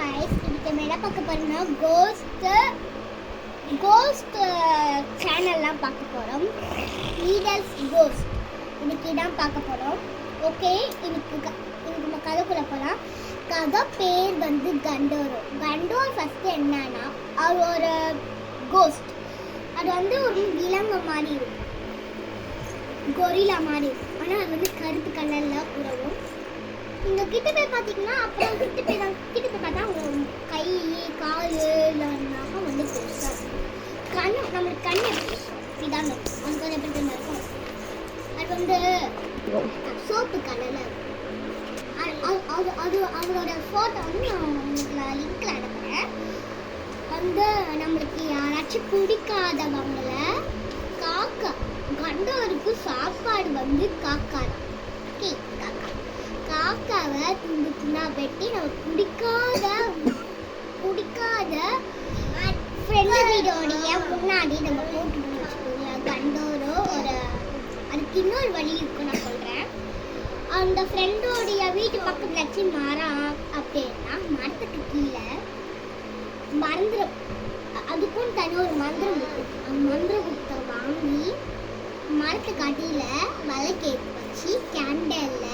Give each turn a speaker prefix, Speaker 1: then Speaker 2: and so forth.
Speaker 1: guys, இன்னைக்கு நம்ம என்ன பார்க்க போறோம்னா கோஸ்ட் சேனல்லாம் பார்க்க போறோம். லீடர்ஸ் கோஸ்ட் இன்னைக்கு தான் பார்க்க போறோம். ஓகே, இன்னைக்கு நம்ம கதைக்குள்ள போகலாம். கதை பேர் வந்து கண்டோரோ. கண்டோர் ஃபர்ஸ்ட் என்னன்னா அது ஒரு கோஸ்ட். அது வந்து ஒரு விலங்கு மாதிரி இருக்கும், கொரில்லா மாதிரி இருக்கும். ஆனால் அது வந்து கருப்பு கலரில் உறவும். நீங்கள் கிட்ட போய் பார்த்தீங்கன்னா அப்புறம் கிட்ட போய் பார்த்தா அவங்க கை கால் இல்லைனாக வந்து பெருசாக இருக்கும். நம்மளுக்கு கண் இதாங்க அது கொஞ்சம் எப்படி தான் இருக்கும். அது வந்து சோப்பு கலரில் இருக்கும். அது அவரோட ஃபோட்டோ வந்து நான் உங்களுக்கு லிங்க்ல அனுப்புகிறேன். வந்து நம்மளுக்கு யாராச்சும் பிடிக்காதவங்கள காக்கா கண்டோருக்கு சாப்பாடு வந்து காக்கா தான். ஓகே, காக்காவை துண்டு துண்டா வெட்டி நம்ம பிடிக்காத ஃப்ரெண்டு வீடோடைய முன்னாடி நம்ம போட்டு வச்சுக்கோங்க. கண்டோரோ ஒரு அதுக்கு இன்னொரு வழி இருக்கு, நான் சொல்கிறேன். அந்த ஃப்ரெண்டோடைய வீட்டு பக்கத்துல வச்சு மரம் அப்படின்னா மரத்துக்கு கீழே மந்திரம், அதுக்கும் தனி ஒரு மந்திரம் இருக்கும். அந்த மந்திரத்தை வாங்கி மரத்துக்கு அடியில் விளக்கேற்றி வச்சு கேண்டல்ல